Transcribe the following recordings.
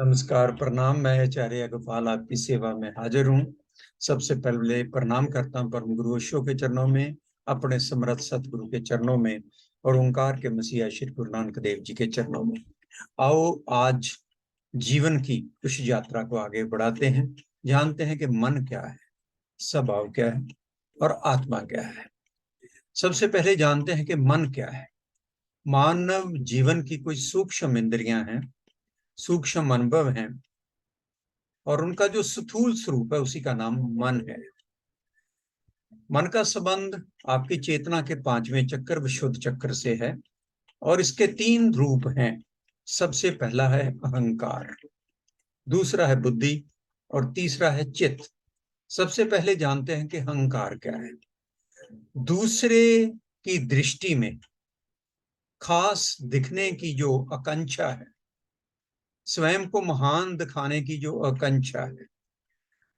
नमस्कार, प्रणाम। मैं आचार्य गोपाल आपकी सेवा में हाजिर हूँ। सबसे पहले प्रणाम करता हूँ परम गुरु ओशो के चरणों में, अपने समर्थ सतगुरु के चरणों में और ओंकार के मसीहा श्री गुरु नानक देव जी के चरणों में। आओ आज जीवन की उस यात्रा को आगे बढ़ाते हैं, जानते हैं कि मन क्या है, स्वभाव क्या है और आत्मा क्या है। सबसे पहले जानते हैं कि मन क्या है। मानव जीवन की कुछ सूक्ष्म इंद्रियां हैं, सूक्ष्म अनुभव हैं और उनका जो स्थूल स्वरूप है उसी का नाम मन है। मन का संबंध आपकी चेतना के पांचवें चक्र विशुद्ध चक्र से है और इसके तीन रूप हैं। सबसे पहला है अहंकार, दूसरा है बुद्धि और तीसरा है चित्त। सबसे पहले जानते हैं कि अहंकार क्या है। दूसरे की दृष्टि में खास दिखने की जो आकांक्षा है, स्वयं को महान दिखाने की जो आकांक्षा है,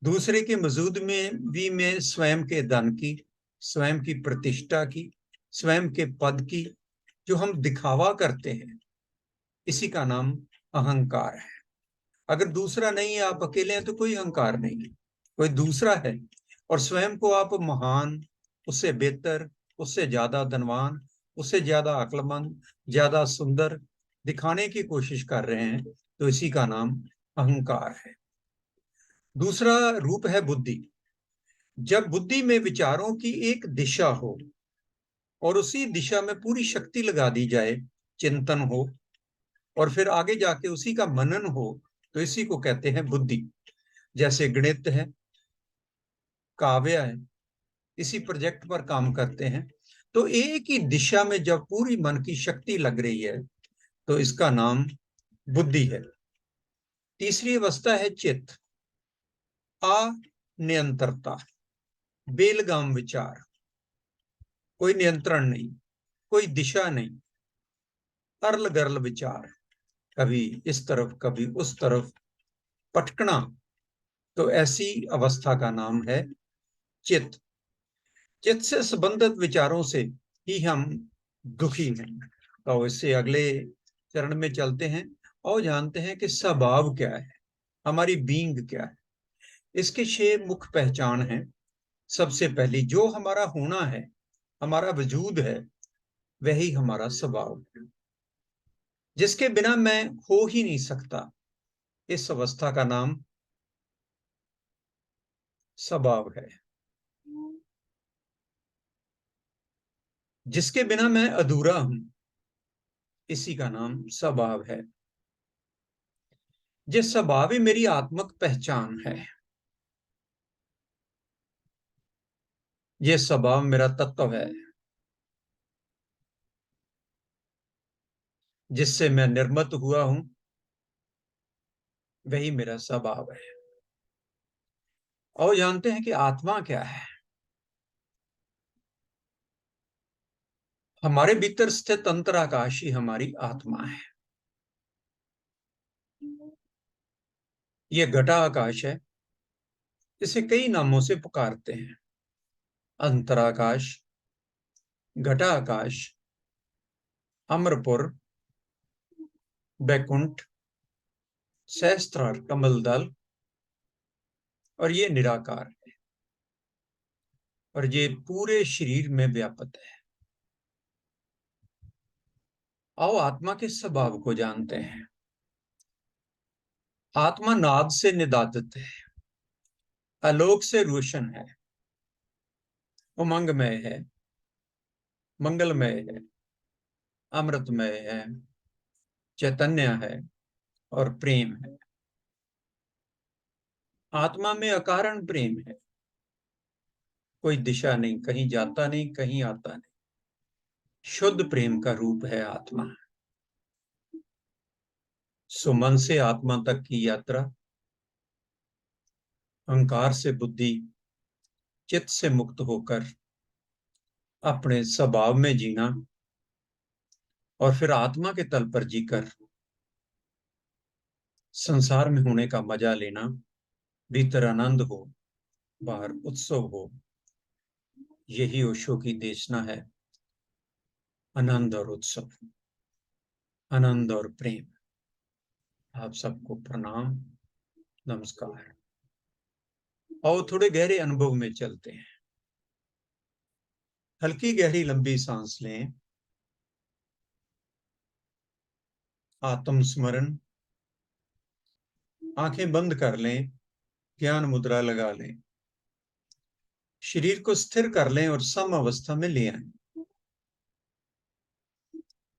दूसरे की मौजूदगी में स्वयं के धन की, स्वयं की प्रतिष्ठा की, स्वयं के पद की जो हम दिखावा करते हैं, इसी का नाम अहंकार है। अगर दूसरा नहीं है, आप अकेले हैं, तो कोई अहंकार नहीं है। कोई दूसरा है और स्वयं को आप महान, उससे बेहतर, उससे ज्यादा धनवान, उससे ज्यादा अक्लमंद, ज्यादा सुंदर दिखाने की कोशिश कर रहे हैं, तो इसी का नाम अहंकार है। दूसरा रूप है बुद्धि। जब बुद्धि में विचारों की एक दिशा हो और उसी दिशा में पूरी शक्ति लगा दी जाए, चिंतन हो और फिर आगे जाके उसी का मनन हो, तो इसी को कहते हैं बुद्धि। जैसे गणित है, काव्य है, इसी प्रोजेक्ट पर काम करते हैं, तो एक ही दिशा में जब पूरी मन की शक्ति लग रही है, तो इसका नाम बुद्धि है। तीसरी अवस्था है चित्त। अनियंत्रता, बेलगाम विचार, कोई नियंत्रण नहीं, कोई दिशा नहीं, अरल गरल विचार, कभी इस तरफ कभी उस तरफ पटकना, तो ऐसी अवस्था का नाम है चित्त। चित्त से संबंधित विचारों से ही हम दुखी हैं। तो इससे अगले चरण में चलते हैं और जानते हैं कि स्वभाव क्या है, हमारी बीइंग क्या है। इसके 6 मुख्य पहचान है। सबसे पहली, जो हमारा होना है, हमारा वजूद है, वही हमारा स्वभाव है, जिसके बिना मैं हो ही नहीं सकता। इस अवस्था का नाम स्वभाव है। जिसके बिना मैं अधूरा हूं, इसी का नाम स्वभाव है। ये स्वभाव ही मेरी आत्मक पहचान है। ये स्वभाव मेरा तत्व है, जिससे मैं निर्मित हुआ हूं, वही मेरा स्वभाव है। और जानते हैं कि आत्मा क्या है। हमारे भीतर स्थित अंतराकाश ही हमारी आत्मा है। यह घटा आकाश है, इसे कई नामों से पुकारते हैं। अंतराकाश, घटाकाश, अमरपुर, बैकुंठ, सहस्त्रार कमल दल, और ये निराकार है और ये पूरे शरीर में व्यापक है। आओ आत्मा के स्वभाव को जानते हैं। आत्मा नाद से निदादित है, आलोक से रोशन है, उमंगमय है, मंगलमय है, अमृतमय है, चैतन्य है और प्रेम है। आत्मा में अकारण प्रेम है। कोई दिशा नहीं, कहीं जाता नहीं, कहीं आता नहीं। शुद्ध प्रेम का रूप है आत्मा। सुमन से आत्मा तक की यात्रा, अहंकार से बुद्धि, चित्त से मुक्त होकर अपने स्वभाव में जीना और फिर आत्मा के तल पर जीकर संसार में होने का मजा लेना। भीतर आनंद हो, बाहर उत्सव हो, यही ओशो की देशना है। आनंद और उत्सव, आनंद और प्रेम। आप सबको प्रणाम, नमस्कार। और थोड़े गहरे अनुभव में चलते हैं। हल्की गहरी लंबी सांस लें। आत्मस्मरण। आंखें बंद कर लें, ज्ञान मुद्रा लगा लें। शरीर को स्थिर कर लें और सम अवस्था में ले आएं।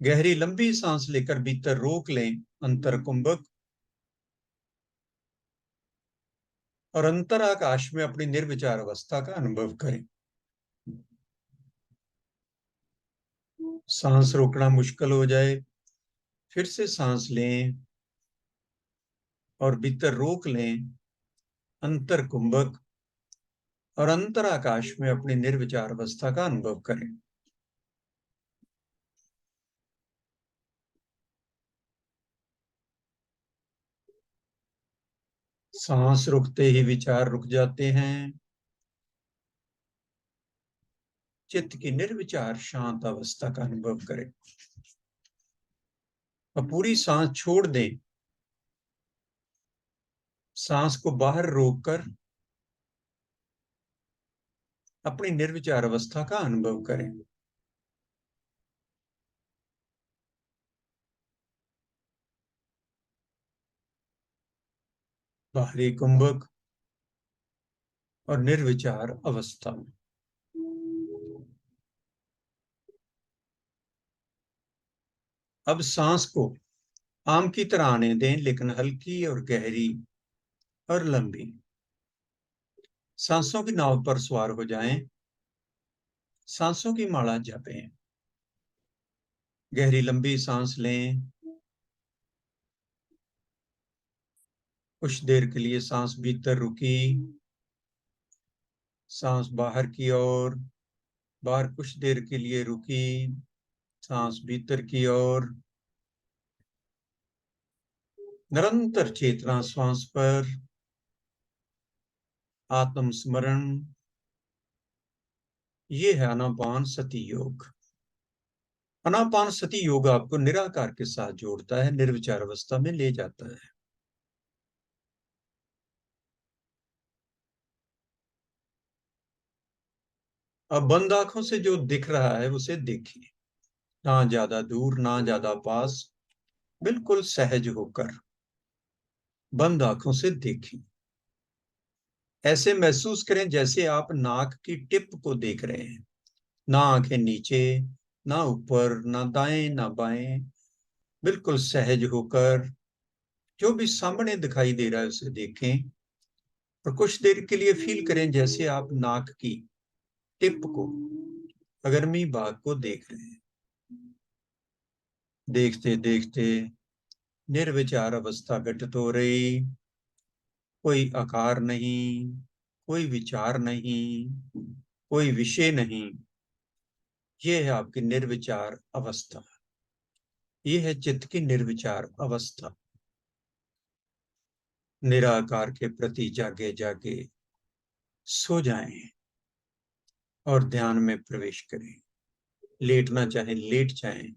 गहरी लंबी सांस लेकर भीतर रोक लें, अंतर कुंभक, और अंतराकाश में अपनी निर्विचार अवस्था का अनुभव करें। सांस रोकना मुश्किल हो जाए, फिर से सांस लें और भीतर रोक लें, अंतर कुंभक, और अंतराकाश में अपनी निर्विचार अवस्था का अनुभव करें। सांस रुकते ही विचार रुक जाते हैं। चित्त की निर्विचार शांत अवस्था का अनुभव करें। अब पूरी सांस छोड़ दें। सांस को बाहर रोककर अपनी निर्विचार अवस्था का अनुभव करें। बाहरी कुंभक और निर्विचार अवस्था में। अब सांस को आम की तरह आने दें, लेकिन हल्की और गहरी और लंबी। सांसों की नाव पर सवार हो जाएं। सांसों की माला जपें। गहरी लंबी सांस लें। कुछ देर के लिए सांस भीतर रुकी, सांस बाहर की ओर, बाहर कुछ देर के लिए रुकी, सांस भीतर की ओर। निरंतर चेतना श्वास पर। आत्मस्मरण। ये है आनापान सति योग। आनापान सति योग आपको निराकार के साथ जोड़ता है, निर्विचार अवस्था में ले जाता है। अब बंद आंखों से जो दिख रहा है उसे देखिए, ना ज्यादा दूर ना ज्यादा पास, बिल्कुल सहज होकर बंद आंखों से देखिए। ऐसे महसूस करें जैसे आप नाक की टिप को देख रहे हैं। ना आंखें नीचे, ना ऊपर, ना दाएं ना बाएं, बिल्कुल सहज होकर जो भी सामने दिखाई दे रहा है उसे देखें। और कुछ देर के लिए फील करें जैसे आप नाक की टिप को, अगर्मी भाग को देख रहे हैं। देखते देखते निर्विचार अवस्था घटित हो रही। कोई आकार नहीं, कोई विचार नहीं, कोई विषय नहीं। ये है आपकी निर्विचार अवस्था। ये है चित्त की निर्विचार अवस्था। निराकार के प्रति जागे जागे सो जाएं और ध्यान में प्रवेश करें। लेटना चाहे लेट जाएं,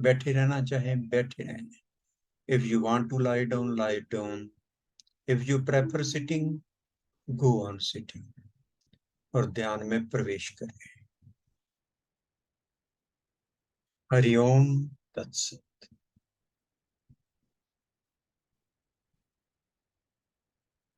बैठे रहना चाहे बैठे रहें। If you want to lie down, lie down. If you prefer sitting, go on sitting, और ध्यान में प्रवेश करें। हरिओम तत्सत।